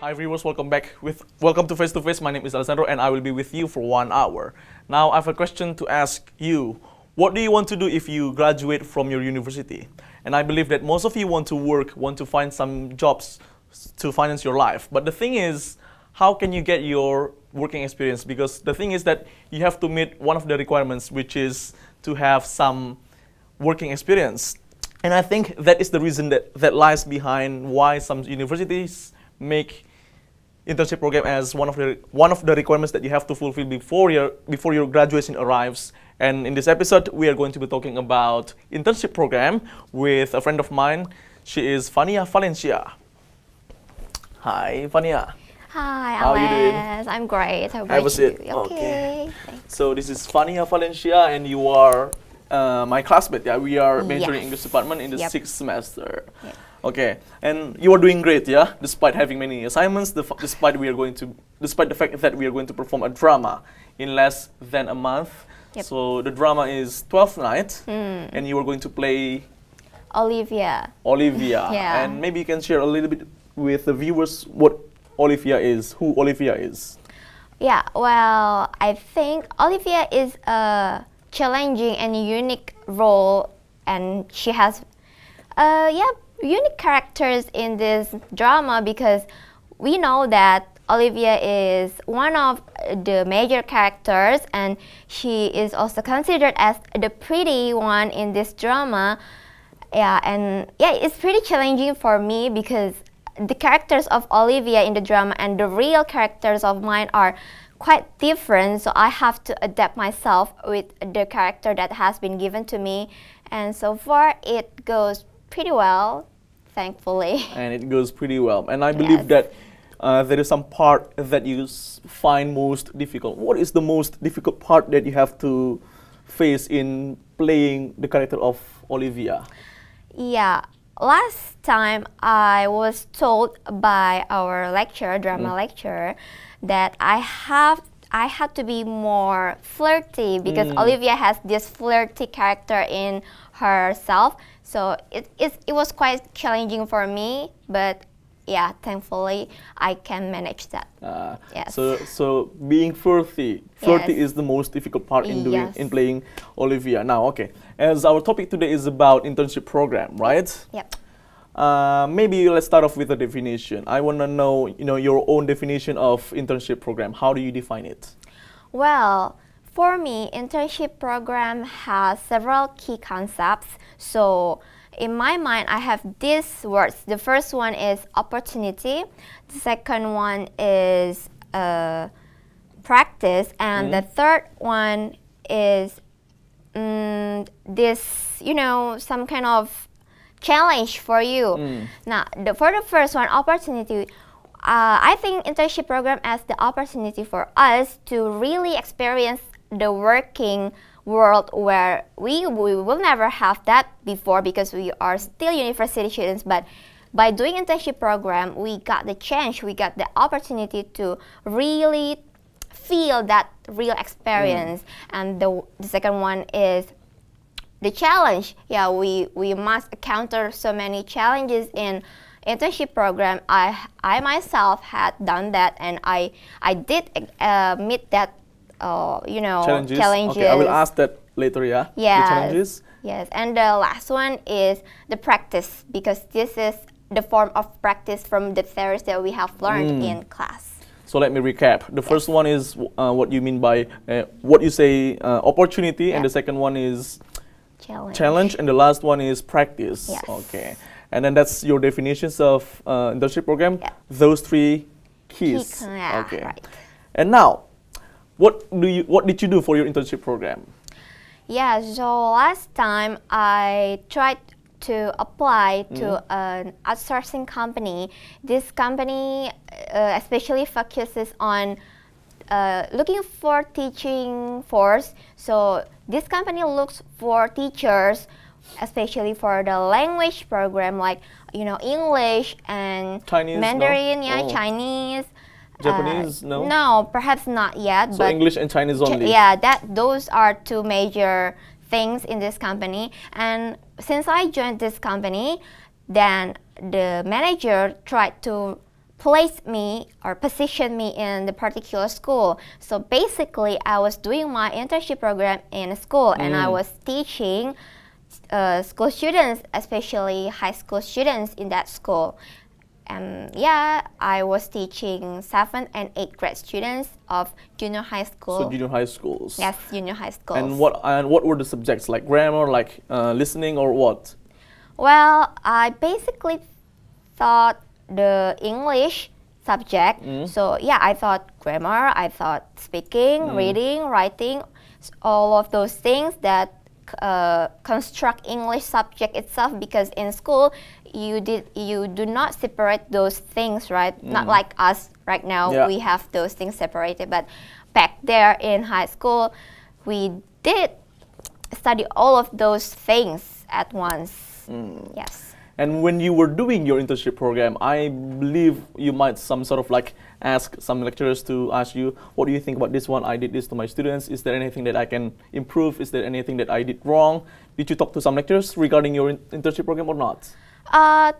Hi viewers, welcome to Face to Face. My name is Alessandro and I will be with you for 1 hour. Now I have a question to ask you. What do you want to do if you graduate from your university? And I believe that most of you want to work, want to find some jobs to finance your life. But the thing is, how can you get your working experience? Because the thing is that you have to meet one of the requirements, which is to have some working experience. And I think that is the reason that lies behind why some universities make internship program as one of the requirements that you have to fulfill before your graduation arrives. And in this episode, we are going to be talking about internship program with a friend of mine. She is Fania Valencia. Hi, Fania. Hi, How are you doing? I'm great. How Have about a seat. you? Okay. Thanks. So this is Fania Valencia, and you are my classmate. Yeah, we are majoring English department in the 6th semester. Yep. Okay, and you are doing great, yeah. Despite having many assignments, despite the fact that we are going to perform a drama in less than a month. Yep. So the drama is 12th Night, and you are going to play Olivia. Yeah. And maybe you can share a little bit with the viewers what Olivia is, who Olivia is. Yeah, well, I think Olivia is a challenging and unique role, and she has unique characters in this drama, because we know that Olivia is one of the major characters and she is also considered as the pretty one in this drama. It's pretty challenging for me because the characters of Olivia in the drama and the real characters of mine are quite different, so I have to adapt myself with the character that has been given to me, and so far it goes pretty well, thankfully. And it goes pretty well. And I believe that there is some part that you find most difficult. What is the most difficult part that you have to face in playing the character of Olivia? Yeah, last time I was told by our lecturer, drama lecturer, that I had to be more flirty because Olivia has this flirty character in herself. So it was quite challenging for me, but yeah, thankfully I can manage that. Yes. So being flirty is the most difficult part in playing Olivia. Now, okay, as our topic today is about internship program, right? Yep. Maybe let's start off with a definition. I want to know, your own definition of internship program. How do you define it? Well, for me, internship program has several key concepts. So in my mind, I have these words. The first one is opportunity. The second one is practice. And the third one is some kind of challenge for you. Now, for the first one, opportunity, I think internship program as the opportunity for us to really experience the working world where we will never have that before because we are still university students. But by doing internship program, we got the chance, we got the opportunity to really feel that real experience. And the second one is the challenge. Yeah, we must encounter so many challenges in internship program. I myself had done that, and I did meet that challenges. Okay, I will ask that later. Yeah. Yes. The challenges. Yes, and the last one is the practice, because this is the form of practice from the theories that we have learned in class. So let me recap. The first one is what you mean by what you say opportunity, and the second one is challenge, and the last one is practice. Yes. Okay, and then that's your definitions of internship program. Yeah. Those three keys. Okay. Right. And now, what did you do for your internship program? Yeah. So last time I tried to apply to an outsourcing company. This company especially focuses on looking for teaching force. So this company looks for teachers, especially for the language program, like English and Chinese, Mandarin, Chinese. Japanese, no? No, perhaps not yet. So but English and Chinese only? Yeah, those are two major things in this company. And since I joined this company, then the manager tried to placed me or positioned me in the particular school. So basically, I was doing my internship program in a school, and I was teaching school students, especially high school students in that school. And yeah, I was teaching 7th and 8th grade students of junior high school. So junior high schools. Yes, junior high schools. And what were the subjects, like grammar, like listening, or what? Well, I basically thought the English subject. So yeah, I thought grammar, I thought speaking, reading, writing, all of those things that construct English subject itself, because in school you do not separate those things, right? Not like us right now, we have those things separated, but back there in high school we did study all of those things at once. Yes. And when you were doing your internship program, I believe you might some sort of like ask some lecturers to ask you, what do you think about this one? I did this to my students. Is there anything that I can improve? Is there anything that I did wrong? Did you talk to some lecturers regarding your internship program or not?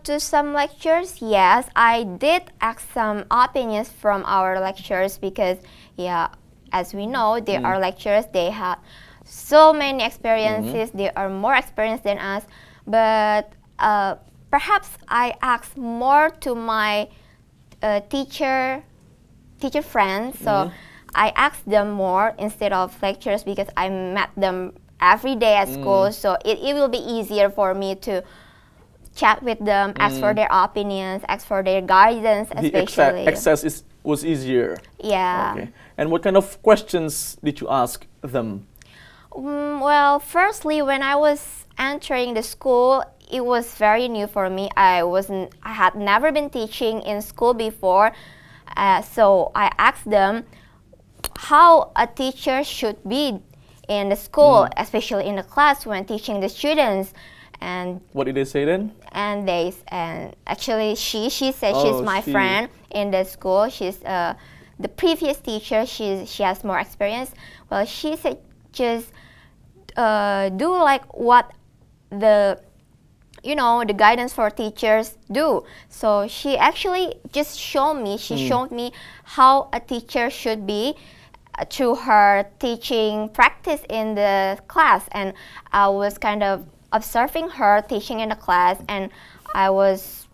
To some lecturers, yes. I did ask some opinions from our lecturers because, yeah, as we know, there are lecturers, they have so many experiences. They are more experienced than us. But perhaps I asked more to my teacher friends. So I asked them more instead of lecturers because I met them every day at school. So it will be easier for me to chat with them, ask for their opinions, ask for their guidance, especially. The access was easier. Yeah. Okay. And what kind of questions did you ask them? Well, firstly, when I was entering the school, it was very new for me. I had never been teaching in school before, so I asked them how a teacher should be in the school, especially in the class when teaching the students. And what did they say then? And actually she said she's my friend in the school. She's the previous teacher. She has more experience. Well, she said just do like what the guidance for teachers do. So she actually just showed me. She showed me how a teacher should be through her teaching practice in the class, and I was kind of observing her teaching in the class, and I was,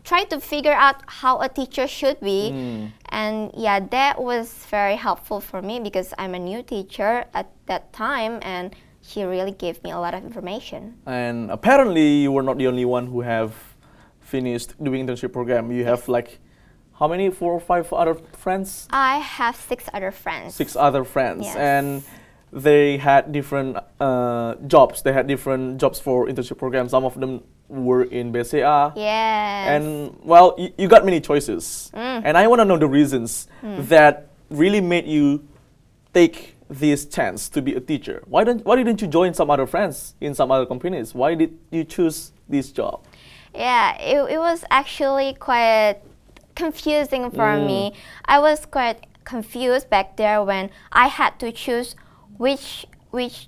trying to figure out how a teacher should be. And yeah, that was very helpful for me because I'm a new teacher at that time, and she really gave me a lot of information. And apparently you were not the only one who have finished doing internship program. You have like, how many, 4 or 5 other friends? I have 6 other friends. 6 other friends. Yes. And they had different jobs. They had different jobs for internship programs. Some of them were in BCA. Yes. And well, you got many choices. And I want to know the reasons that really made you take this chance to be a teacher. Why didn't you join some other friends in some other companies? Why did you choose this job? Yeah, it was actually quite confusing for me. I was quite confused back there when I had to choose which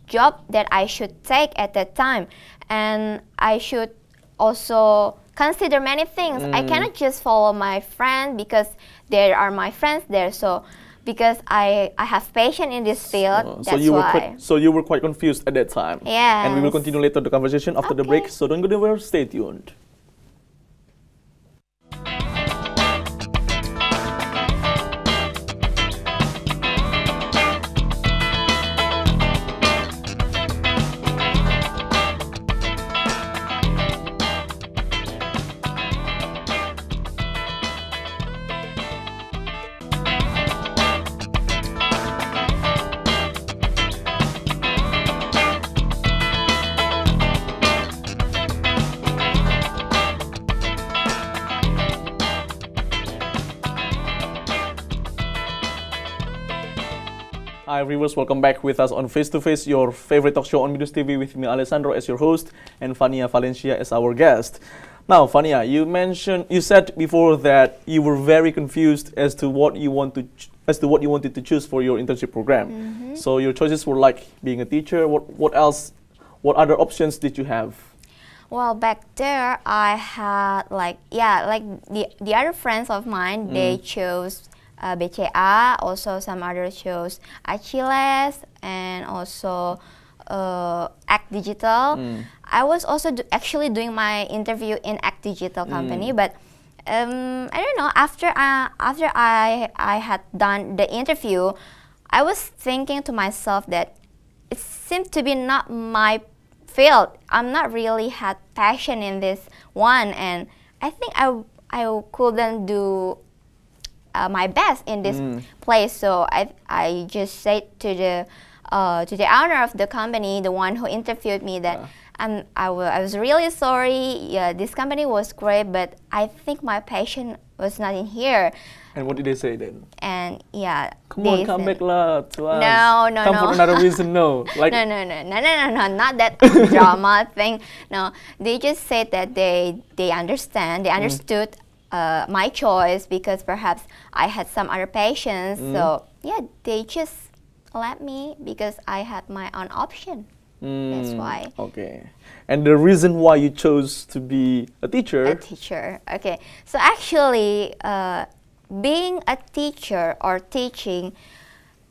job that I should take at that time, and I should also consider many things. I cannot just follow my friend because there are my friends there. So because I have passion in this field, that's why. So you were quite confused at that time. Yeah. And we will continue later the conversation after the break. So don't go anywhere. Stay tuned. Hi viewers, welcome back with us on Face to Face, your favorite talk show on BINUSTV, with me Alessandro as your host and Fania Valencia as our guest. Now Fania, you said before that you were very confused as to what you wanted to choose for your internship program. So your choices were like being a teacher. What else? What other options did you have? Well, back there, I had like the other friends of mine. They chose BCA. Also, some others chose Achilles, and also Act Digital. I was also actually doing my interview in Act Digital company, but I don't know. After I had done the interview, I was thinking to myself that it seemed to be not my field. I'm not really had passion in this one, and I think I couldn't do my best in this place. So I just said to the owner of the company, the one who interviewed me, that I was really sorry. Yeah, this company was great, but I think my passion was not in here. And what did they say then? And yeah, come on, come back lah to us. No, come for another reason. No, like no, not that drama thing. No, they just said that they understand, they understood my choice, because perhaps I had some other passions. So yeah, they just let me because I had my own option. That's why. Okay. And the reason why you chose to be a teacher? A teacher. Okay. So actually, being a teacher or teaching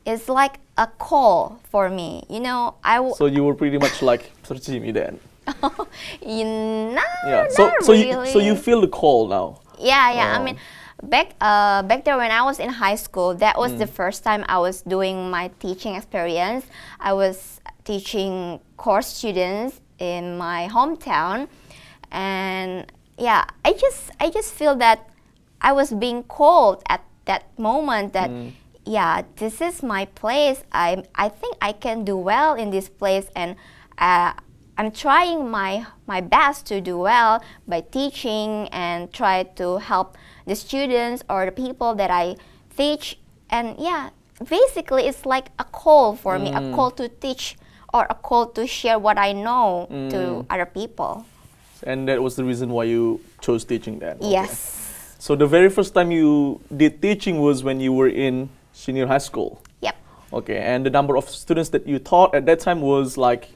is like a call for me. You know, so you were pretty much like searching me then. No, yeah. not really. So you feel the call now. Yeah. I mean, back there when I was in high school, that was the first time I was doing my teaching experience. I was teaching course students in my hometown, and yeah, I just feel that I was being called at that moment that yeah, this is my place. I think I can do well in this place, and I'm trying my best to do well by teaching and try to help the students or the people that I teach. And yeah, basically it's like a call for me, a call to teach or a call to share what I know to other people. And that was the reason why you chose teaching then? Okay. Yes. So the very first time you did teaching was when you were in senior high school? Yep. Okay, and the number of students that you taught at that time was like?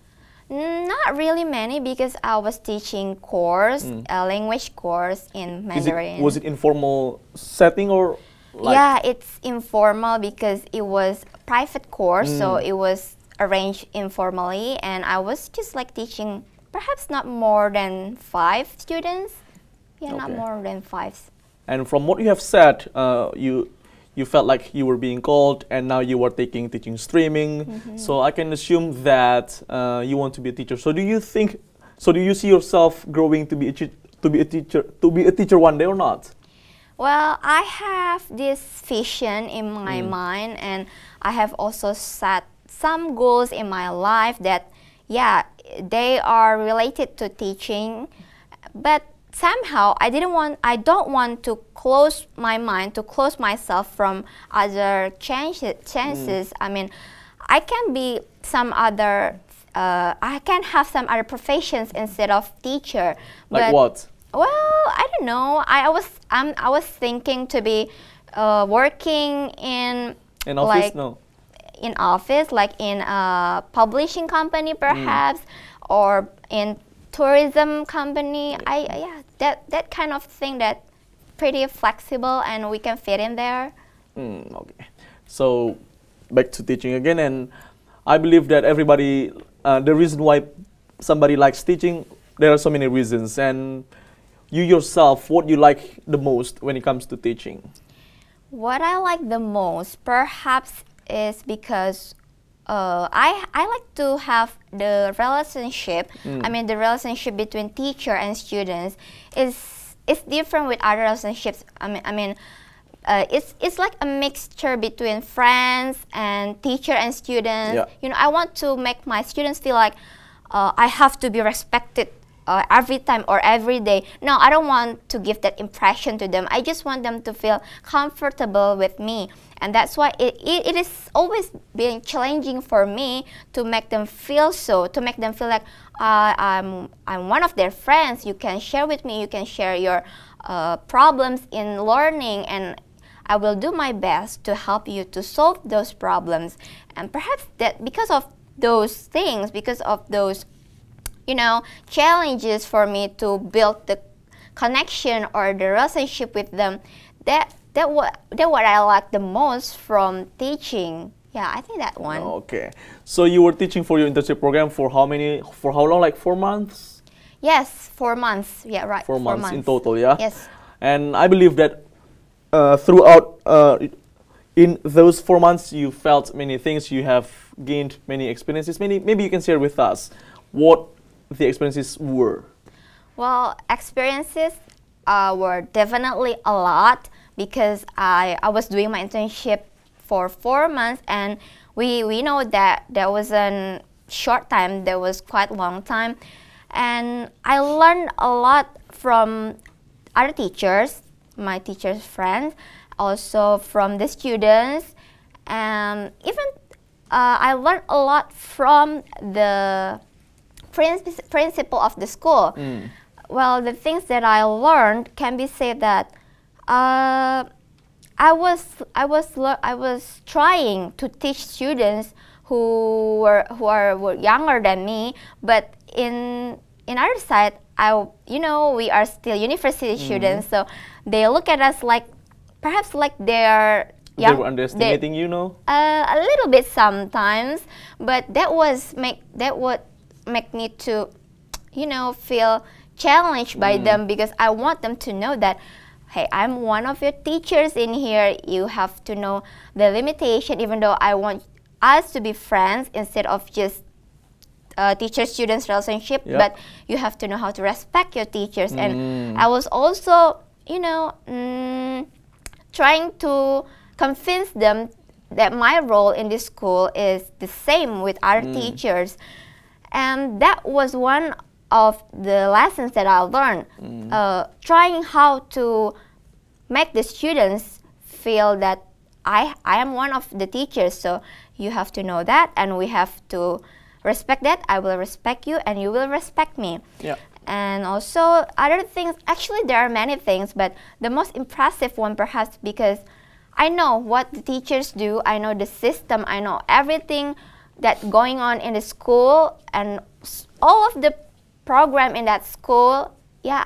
Not really many, because I was teaching course, a language course in Mandarin. Was it informal setting or? Like? Yeah, it's informal because it was a private course, so it was arranged informally, and I was just like teaching perhaps not more than 5 students. Yeah, okay. Not more than 5. And from what you have said, you felt like you were being called, and now you are taking teaching streaming. So I can assume that you want to be a teacher. So do you see yourself growing to be a teacher one day or not? Well, I have this vision in my mind, and I have also set some goals in my life that, yeah, they are related to teaching, but somehow I don't want to close my mind, to close myself from other chances. I mean, I can be some other, I can have some other professions instead of teacher. Like what? Well, I don't know. I was thinking to be working in office, like, no. In office, like in a publishing company perhaps, or in tourism company. Yeah, that kind of thing, that pretty flexible and we can fit in there. Okay, so back to teaching again, and I believe that everybody, the reason why somebody likes teaching, there are so many reasons. And you yourself, what you like the most when it comes to teaching? What I like the most perhaps is because I like to have the relationship. I mean, the relationship between teacher and students is different with other relationships. I mean, it's like a mixture between friends and teacher and students. Yeah. You know, I want to make my students feel like I have to be respected every time or every day. No, I don't want to give that impression to them. I just want them to feel comfortable with me. And that's why it is always been challenging for me to make them feel so, to make them feel like I'm one of their friends. You can share with me, you can share your problems in learning, and I will do my best to help you to solve those problems. And perhaps that because of those things, because of those challenges for me to build the connection or the relationship with them. That what I like the most from teaching. Yeah, I think that one. Okay. So you were teaching for your internship program for how long? Like 4 months? Yes, 4 months. Yeah, right. 4 months in total, yeah? Yes. And I believe that throughout in those 4 months you felt many things, you have gained many experiences. Maybe you can share with us what the experiences were. Well, experiences were definitely a lot because I was doing my internship for 4 months, and we know that there was a short time, there was quite a long time, and I learned a lot from other teachers, my teachers' friends, also from the students, and even I learned a lot from the principal of the school. Well, the things that I learned can be said that I was trying to teach students who were younger than me, but in other side, we are still university students, so they look at us like perhaps like they're young. They were underestimating a little bit sometimes, but that would make me to feel challenged by them, because I want them to know that, hey, I'm one of your teachers in here. You have to know the limitation, even though I want us to be friends instead of just teacher-student relationship, but you have to know how to respect your teachers. And I was also, trying to convince them that my role in this school is the same with other teachers. And that was one of the lessons that I learned, trying how to make the students feel that I am one of the teachers, so you have to know that, and we have to respect that. I will respect you and you will respect me. And also other things, actually there are many things, but the most impressive one perhaps because I know what the teachers do, I know the system, I know everything that's going on in the school, and all of the program in that school, they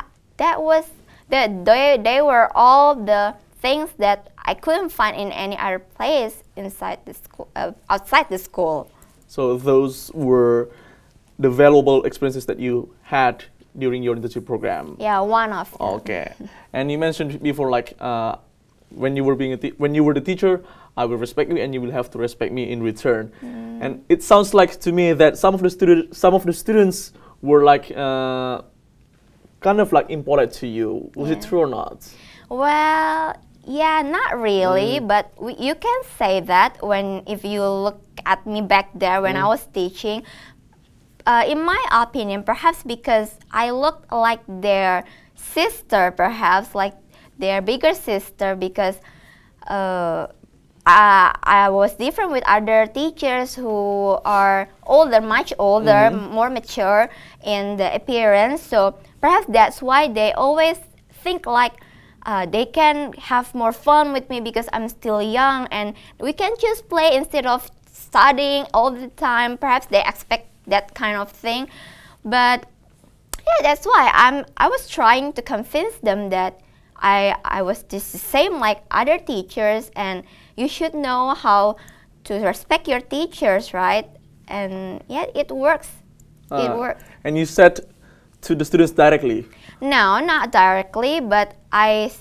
were all the things that I couldn't find in any other place inside the school, outside the school. So those were the valuable experiences that you had during your internship program. Yeah, one of them. Okay. And you mentioned before, like when you were the teacher, I will respect you, and you will have to respect me in return. And it sounds like to me that some of the students were like kind of like important to you. Was it true or not? Well, yeah, not really, but you can say that if you look at me back there when I was teaching. In my opinion, perhaps because I looked like their sister, perhaps like their bigger sister, because I was different with other teachers who are older, much older, more mature in the appearance. So perhaps that's why they always think like they can have more fun with me because I'm still young and we can just play instead of studying all the time. Perhaps they expect that kind of thing. But yeah, that's why I was trying to convince them that I was just the same like other teachers, and you should know how to respect your teachers, right? And yeah, it works. It works. And you said to the students directly? No, not directly, but I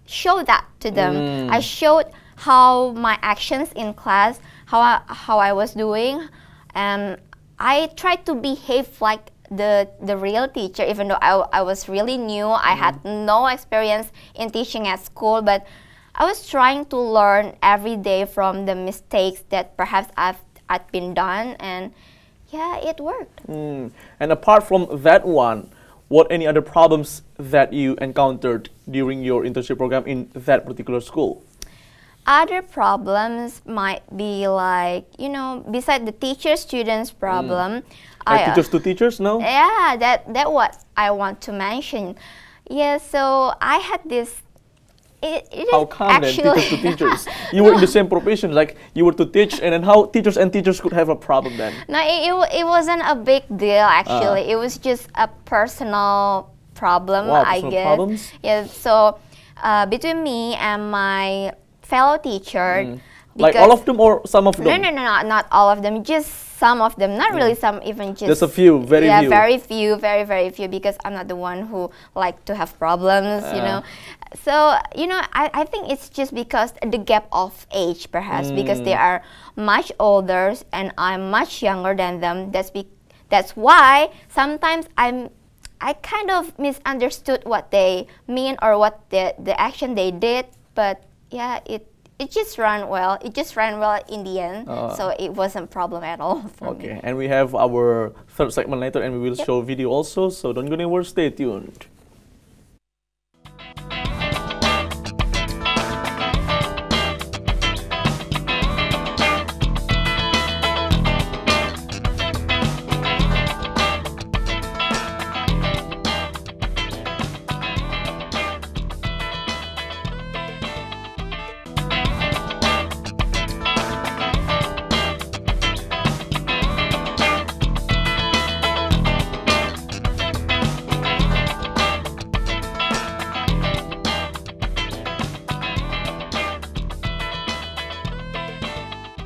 showed that to them. I showed how my actions in class, how I was doing, and I tried to behave like the real teacher, even though I was really new. I had no experience in teaching at school, but I was trying to learn every day from the mistakes that perhaps I've been done, and yeah, it worked. And apart from that one, what any other problems that you encountered during your internship program in that particular school? Other problems might be like, beside the teacher-students problem. Teachers to teachers, no? Yeah, that what I want to mention. Yeah, so I had this, it How is come then actually teachers to teachers? You were in the same profession, like you were to teach, and then how teachers and teachers could have a problem then? No, it wasn't a big deal actually. It was just a personal problem, Wow, I personal guess. problems? Yeah. So between me and my fellow teacher. Like all of them or some of them? No, not all of them. Just some of them. Not really some. Even just a few, very few. very few, very few. Because I'm not the one who like to have problems, you know. So you know, I think it's just because the gap of age, perhaps, because they are much older and I'm much younger than them. That's why sometimes I kind of misunderstood what they mean or what the action they did. But yeah, it just ran well. It just ran well in the end, so it wasn't a problem at all for me. Okay, and we have our third segment later, and we will show video also. So don't go anywhere. Stay tuned.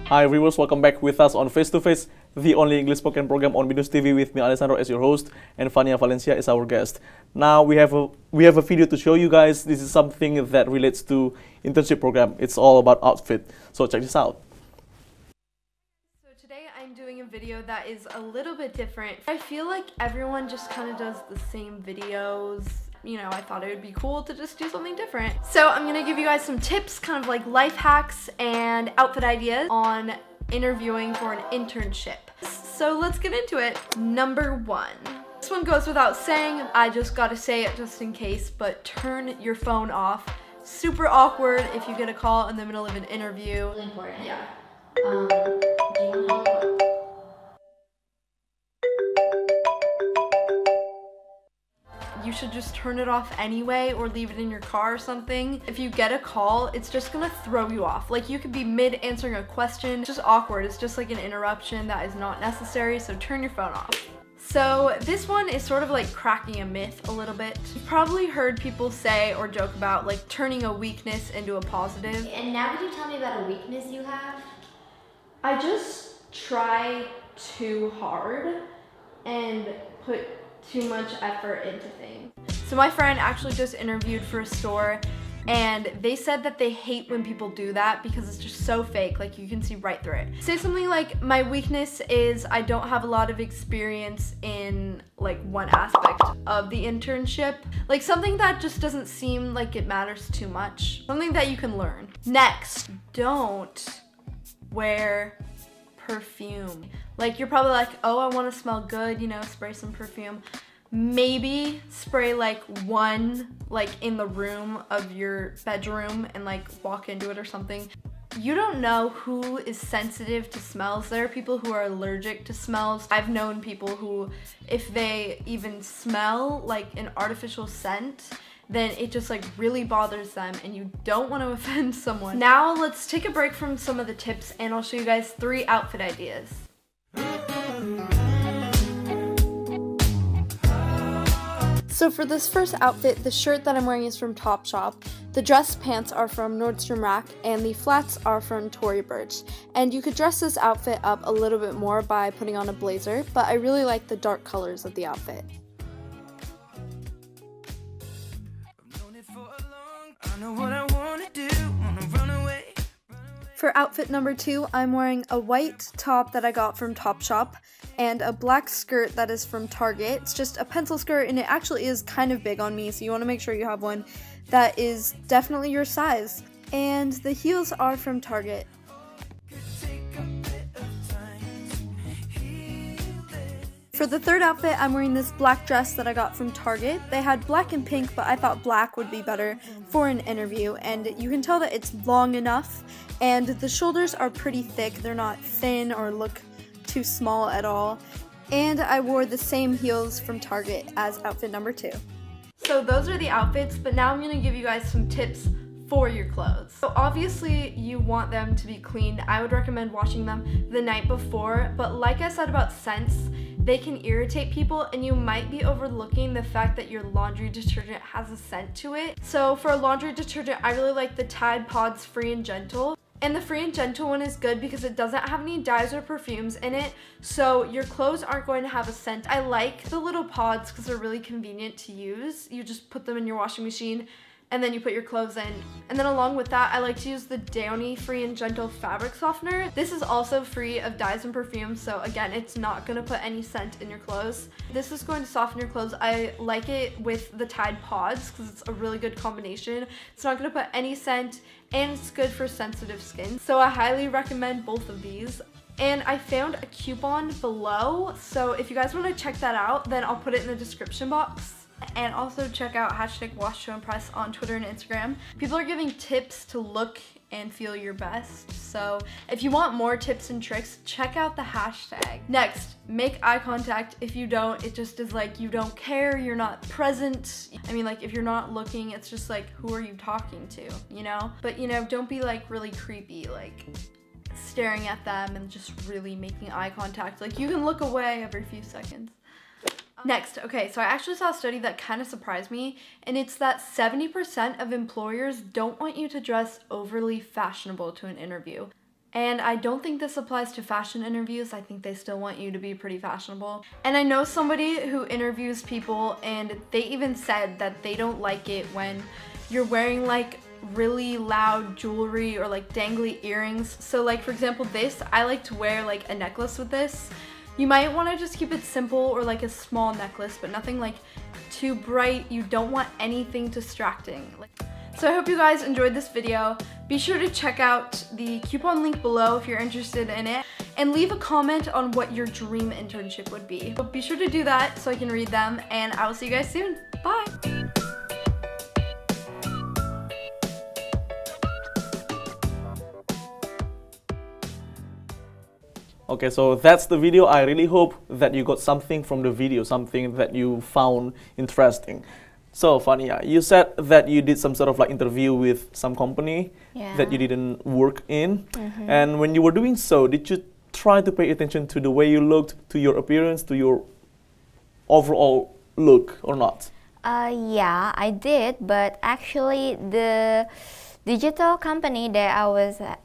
Hi viewers, welcome back with us on Face to Face, the only English spoken program on BINUSTV with me, Alessandro, as your host, and Fania Valencia is our guest. Now we have a video to show you guys. This is something that relates to internship program. It's all about outfit. So check this out. So today I'm doing a video that is a little bit different. I feel like everyone just kind of does the same videos. You know, I thought it would be cool to just do something different. So I'm gonna give you guys some tips, kind of like life hacks and outfit ideas on interviewing for an internship. So let's get into it. Number 1. This one goes without saying, I just gotta say it just in case, but turn your phone off. Super awkward if you get a call in the middle of an interview. Really important. Yeah. Do you know You should just turn it off anyway or leave it in your car or something. If you get a call, it's just gonna throw you off. Like you could be mid answering a question. It's just awkward. It's just like an interruption that is not necessary, so turn your phone off. So this one is sort of like cracking a myth a little bit. You've probably heard people say or joke about like turning a weakness into a positive. And now could you tell me about a weakness you have? I just try too hard and put too much effort into things. So my friend actually just interviewed for a store and they said that they hate when people do that because it's just so fake, like you can see right through it. Say something like, my weakness is I don't have a lot of experience in like one aspect of the internship. Like something that just doesn't seem like it matters too much. Something that you can learn. Next, don't wear perfume. Like you're probably like, oh, I want to smell good, you know, spray some perfume. Maybe spray like one like in the room of your bedroom and like walk into it or something. You don't know who is sensitive to smells. There are people who are allergic to smells. I've known people who, if they even smell like an artificial scent, then it just like really bothers them and you don't want to offend someone. Now let's take a break from some of the tips and I'll show you guys 3 outfit ideas. So for this first outfit, the shirt that I'm wearing is from Topshop, the dress pants are from Nordstrom Rack, and the flats are from Tory Burch. And you could dress this outfit up a little bit more by putting on a blazer, but I really like the dark colors of the outfit. For outfit number 2, I'm wearing a white top that I got from Topshop and a black skirt that is from Target. It's just a pencil skirt and it actually is kind of big on me, so you want to make sure you have one that is definitely your size. And the heels are from Target. For the third outfit, I'm wearing this black dress that I got from Target. They had black and pink, but I thought black would be better for an interview, and you can tell that it's long enough, and the shoulders are pretty thick. They're not thin or look too small at all. And I wore the same heels from Target as outfit number 2. So those are the outfits, but now I'm going to give you guys some tips for your clothes. So obviously you want them to be clean. I would recommend washing them the night before, but like I said about scents, they can irritate people and you might be overlooking the fact that your laundry detergent has a scent to it. So for a laundry detergent, I really like the Tide Pods Free and Gentle. And the Free and Gentle one is good because it doesn't have any dyes or perfumes in it, so your clothes aren't going to have a scent. I like the little pods because they're really convenient to use. You just put them in your washing machine and then you put your clothes in. And then along with that, I like to use the Downy Free and Gentle fabric softener. This is also free of dyes and perfumes, so again, it's not gonna put any scent in your clothes. This is going to soften your clothes. I like it with the Tide Pods because it's a really good combination. It's not gonna put any scent and it's good for sensitive skin. So I highly recommend both of these. And I found a coupon below, so if you guys wanna check that out, then I'll put it in the description box. And also check out #WashToImpress on Twitter and Instagram. People are giving tips to look and feel your best. So if you want more tips and tricks, check out the hashtag. Next, make eye contact. If you don't, it just is like you don't care, you're not present. I mean, like if you're not looking, it's just like, who are you talking to, you know? But you know, don't be like really creepy, like staring at them and just really making eye contact. Like you can look away every few seconds. Next, okay, so I actually saw a study that kind of surprised me, and it's that 70% of employers don't want you to dress overly fashionable to an interview. And I don't think this applies to fashion interviews. I think they still want you to be pretty fashionable. And I know somebody who interviews people, and they even said that they don't like it when you're wearing like really loud jewelry or like dangly earrings. So like for example this, I like to wear like a necklace with this. You might want to just keep it simple or like a small necklace, but nothing like too bright. You don't want anything distracting. So I hope you guys enjoyed this video. Be sure to check out the coupon link below if you're interested in it, and leave a comment on what your dream internship would be. So be sure to do that so I can read them, and I will see you guys soon. Bye! Okay, so that's the video. I really hope that you got something from the video, something that you found interesting. So, Fania, you said that you did some sort of like interview with some company that you didn't work in. And when you were doing so, did you try to pay attention to the way you looked, to your appearance, to your overall look or not? Yeah, I did, but actually the digital company that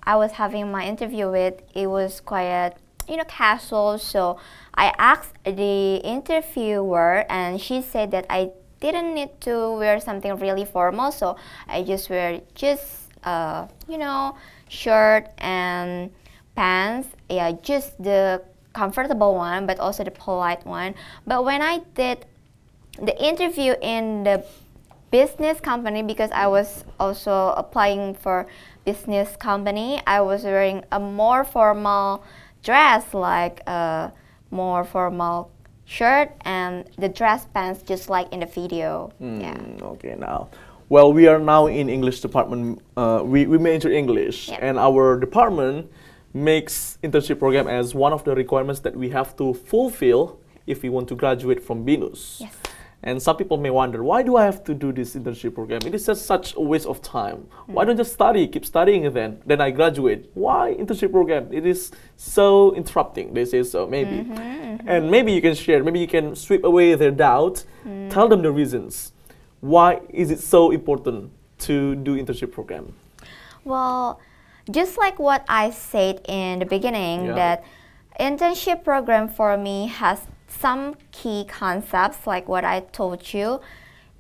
I was having my interview with, it was quite, you know, casual. So I asked the interviewer, and she said that I didn't need to wear something really formal, so I just wear you know, shirt and pants. Yeah, just the comfortable one, but also the polite one. But when I did the interview in the business company, because I was also applying for business company, I was wearing a more formal dress, like a more formal shirt and the dress pants, just like in the video. Okay, now, well, we are now in English department. We major English, and our department makes internship program as one of the requirements that we have to fulfill if we want to graduate from BINUS. Yes. And some people may wonder, why do I have to do this internship program? It is just such a waste of time. Why don't I just study, keep studying then I graduate? Why internship program? It is so interrupting, they say so, maybe. And maybe you can share, maybe you can sweep away their doubt, tell them the reasons. Why is it so important to do internship program? Well, just like what I said in the beginning, that internship program for me has some key concepts, like what I told you.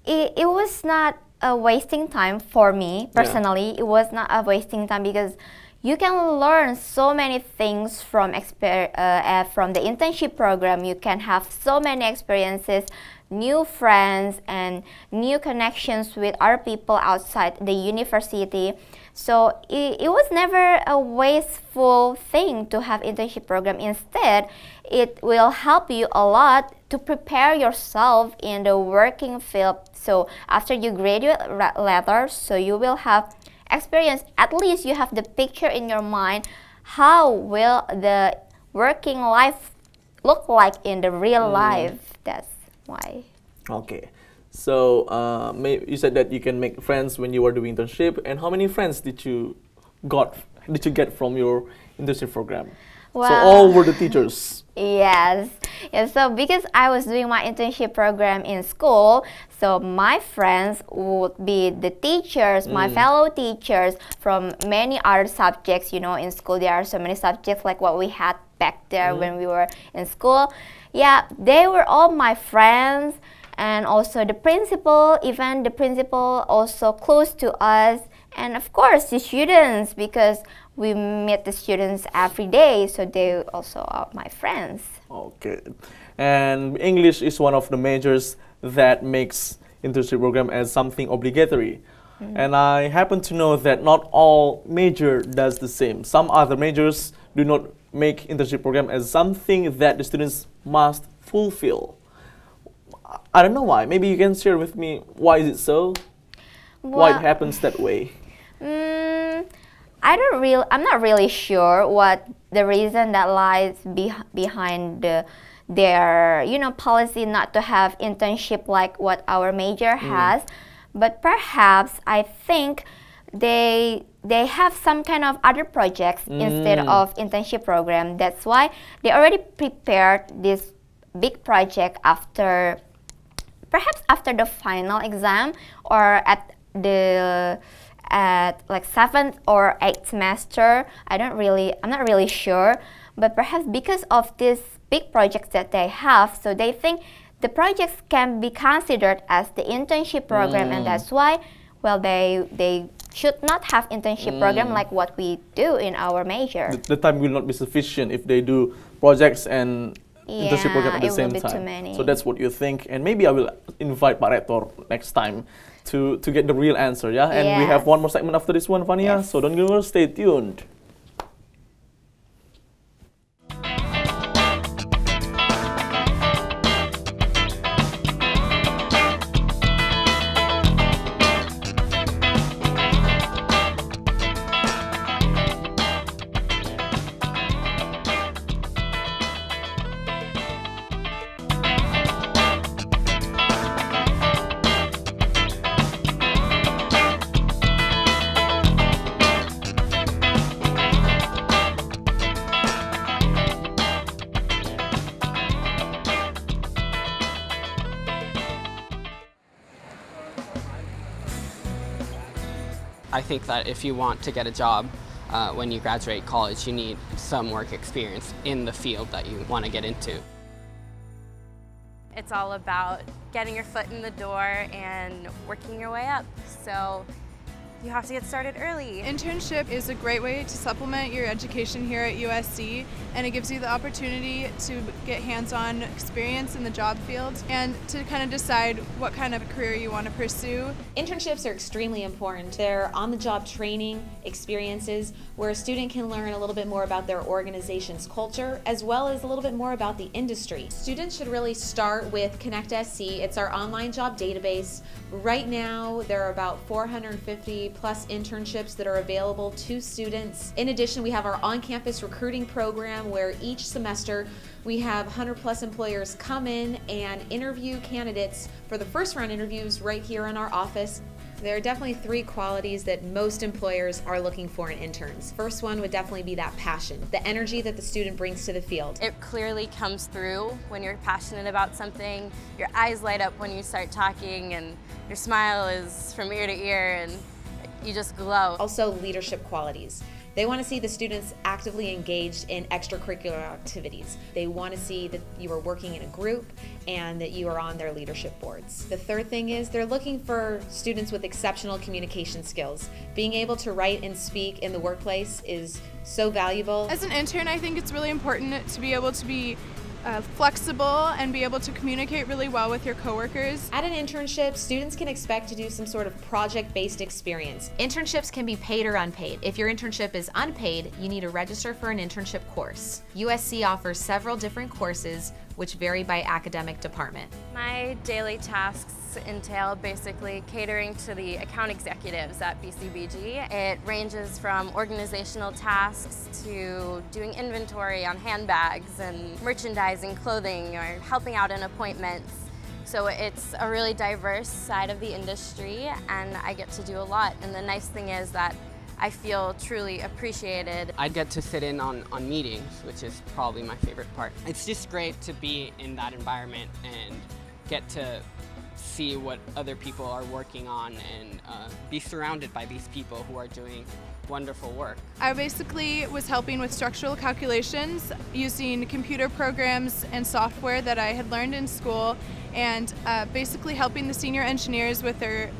It was not a wasting time for me personally. It was not a wasting time because you can learn so many things from the internship program. You can have so many experiences, new friends, and new connections with other people outside the university. So it was never a wasteful thing to have internship program. Instead, it will help you a lot to prepare yourself in the working field. So after you graduate later, so you will have experience. At least you have the picture in your mind. How will the working life look like in the real life? That's why. Okay. So you said that you can make friends when you were doing internship. And how many friends did you get from your internship program? Well, so all were the teachers. Yes. So because I was doing my internship program in school, so my friends would be the teachers, my fellow teachers from many other subjects. You know, in school there are so many subjects like what we had back there when we were in school. Yeah, they were all my friends, and also the principal, even the principal also close to us, and of course the students, because we meet the students every day, so they also are my friends. Okay, and English is one of the majors that makes internship program as something obligatory. And I happen to know that not all major does the same. Some other majors do not make internship program as something that the students must fulfill. I don't know why. Maybe you can share with me why is it so? Why it happens that way? I'm not really sure what the reason that lies behind their policy not to have internship like what our major has, but perhaps I think they have some kind of other projects instead of internship program. That's why they already prepared this big project perhaps after the final exam or at like 7th or 8th semester. I'm not really sure, but perhaps because of this big projects that they have, so they think the projects can be considered as the internship program, and that's why, well, they should not have internship program like what we do in our major. The time will not be sufficient if they do projects and internship program at the same time. time. Too many. So that's what you think, and maybe I will invite Pak Rektor next time to get the real answer, yeah? And we have one more segment after this one, Vania, so don't go, stay tuned. I think that if you want to get a job when you graduate college, you need some work experience in the field that you want to get into. It's all about getting your foot in the door and working your way up. So you have to get started early. Internship is a great way to supplement your education here at USC, and it gives you the opportunity to get hands-on experience in the job field and to kind of decide what kind of career you want to pursue. Internships are extremely important. They're on-the-job training experiences where a student can learn a little bit more about their organization's culture as well as a little bit more about the industry. Students should really start with Connect SC. It's our online job database. Right now there are about 450 plus internships that are available to students. In addition, we have our on-campus recruiting program where each semester we have 100 plus employers come in and interview candidates for the first round interviews right here in our office. There are definitely 3 qualities that most employers are looking for in interns. First one would definitely be that passion, the energy that the student brings to the field. It clearly comes through when you're passionate about something. Your eyes light up when you start talking and your smile is from ear to ear and you just glow. Also, leadership qualities. They want to see the students actively engaged in extracurricular activities. They want to see that you are working in a group and that you are on their leadership boards. The third thing is they're looking for students with exceptional communication skills. Being able to write and speak in the workplace is so valuable. As an intern, I think it's really important to be able to be flexible and be able to communicate really well with your coworkers. At an internship, students can expect to do some sort of project-based experience. Internships can be paid or unpaid. If your internship is unpaid, you need to register for an internship course. USC offers several different courses which vary by academic department. My daily tasks entail basically catering to the account executives at BCBG. It ranges from organizational tasks to doing inventory on handbags and merchandising clothing or helping out in appointments. So it's a really diverse side of the industry, and I get to do a lot. And the nice thing is that I feel truly appreciated. I get to sit in on meetings, which is probably my favorite part. It's just great to be in that environment and get to see what other people are working on and be surrounded by these people who are doing wonderful work. I basically was helping with structural calculations using computer programs and software that I had learned in school, and basically helping the senior engineers with their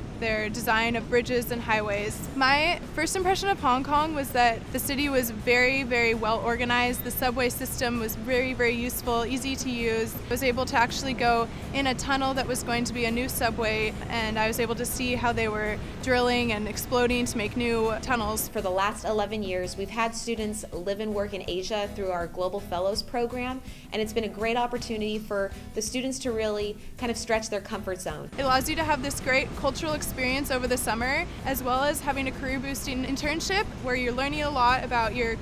design of bridges and highways. My first impression of Hong Kong was that the city was very, very well organized. The subway system was very, very useful, easy to use. I was able to actually go in a tunnel that was going to be a new subway, and I was able to see how they were drilling and exploding to make new tunnels. For the last 11 years, we've had students live and work in Asia through our Global Fellows program, and it's been a great opportunity for the students to really kind of stretch their comfort zone. It allows you to have this great cultural experience over the summer, as well as having a career-boosting internship where you're learning a lot about your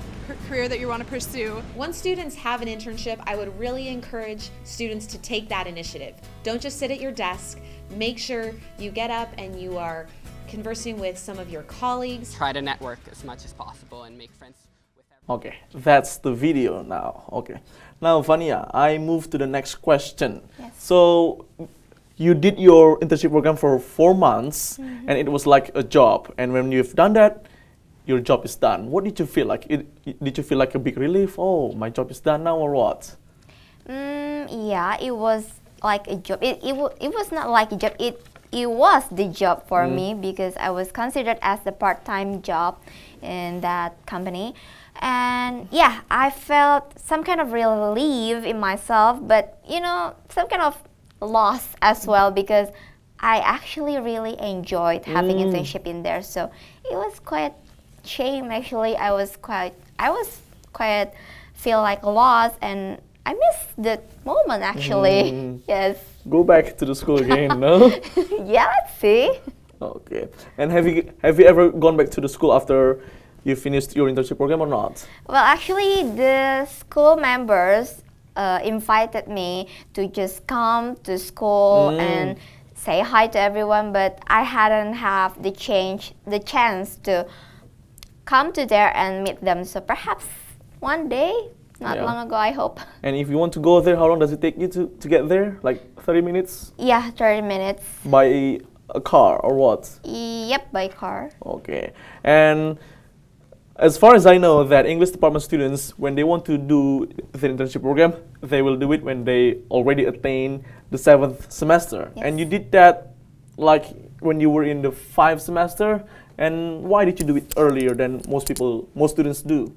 career that you want to pursue. Once students have an internship, I would really encourage students to take that initiative. Don't just sit at your desk. Make sure you get up and you are conversing with some of your colleagues. Try to network as much as possible and make friends with everyone. Okay, that's the video now. Okay, now Vania, I move to the next question. Yes. So you did your internship program for 4 months, and it was like a job. And when you've done that, your job is done. What did you feel like? Did you feel like a big relief? Oh, my job is done now, or what? Yeah, it was like a job. It was not like a job. It was the job for me, because I was considered as the part-time job in that company. And yeah, I felt some kind of relief in myself, but you know, some kind of loss as well, because I actually really enjoyed having internship in there. So it was quite shame actually. I was quite feel like lost, and I missed the moment actually. Yes. Go back to the school again, no? Yeah, let's see. Okay. And have you ever gone back to the school after you finished your internship program or not? Well, actually, the school members invited me to just come to school and say hi to everyone, but I hadn't have the chance to come to there and meet them. So perhaps one day, not long ago, I hope. And if you want to go there, how long does it take you to get there? Like 30 minutes? Yeah, 30 minutes. By a car or what? Yep, by car. Okay. And as far as I know, that English department students, when they want to do the internship program, they will do it when they already attain the 7th semester. Yes. And you did that like when you were in the 5th semester. And why did you do it earlier than most students do?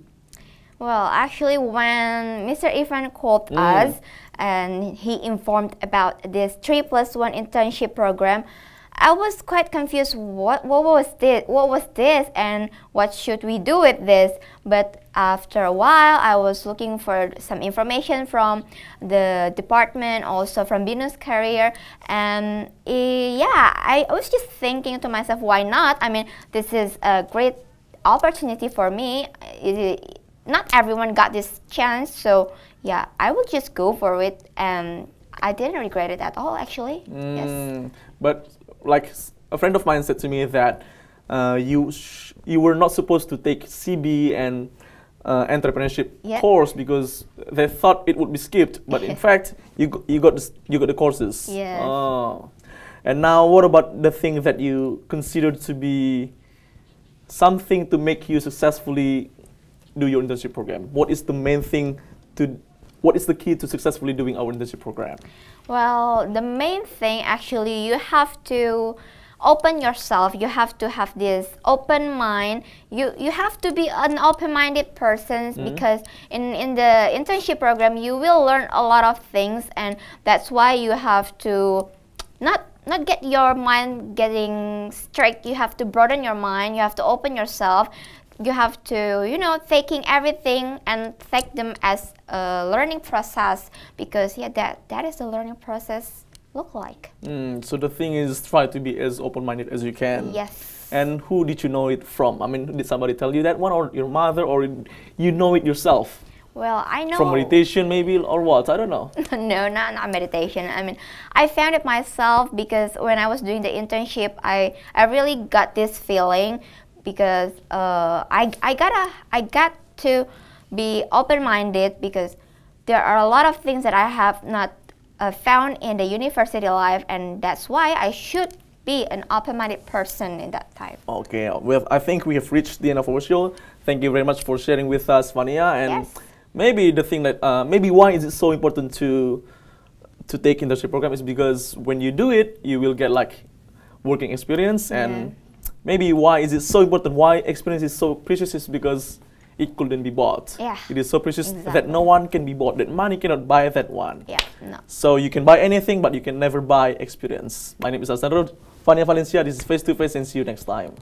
Well, actually, when Mr. Ivan called us and he informed about this 3+1 internship program, I was quite confused. What was this, and what should we do with this? But after a while, I was looking for some information from the department, also from BINUS career, and yeah, I was just thinking to myself, why not? I mean, this is a great opportunity for me. Not everyone got this chance, so yeah, I would just go for it, and I didn't regret it at all, actually. Yes. But like a friend of mine said to me that you were not supposed to take CB and entrepreneurship course because they thought it would be skipped, but in fact you got the courses. Yes. Oh. And now what about the thing that you considered to be something to make you successfully do your internship program? What is the main thing what is the key to successfully doing our internship program? Well, the main thing actually, you have to open yourself. You have to have this open mind. You have to be an open-minded person, because in the internship program you will learn a lot of things, and that's why you have to not get your mind getting strict. You have to broaden your mind. You have to open yourself. You have to, you know, taking everything and take them as a learning process, because yeah, that is the learning process look like. So the thing is, try to be as open-minded as you can. Yes. And who did you know it from? I mean, did somebody tell you that one, or your mother, or you know it yourself? Well, I know. From meditation maybe, or what? I don't know. No, not meditation. I mean, I found it myself because when I was doing the internship, I really got this feeling because I got to be open-minded because there are a lot of things that I have not found in the university life, and that's why I should be an open-minded person in that time. Okay, well, I think we have reached the end of our show. Thank you very much for sharing with us, Vania. And Yes. maybe the thing that, maybe why is it so important to take internship program is because when you do it, you will get like working experience. And maybe why is it so important? Why experience is so precious is because it couldn't be bought. Yeah, It is so precious that exactly. no one can be bought, that money cannot buy that one. Yeah, no. So you can buy anything, but you can never buy experience. My name is Alessandro, Vania Valencia. This is Face to Face, and see you next time.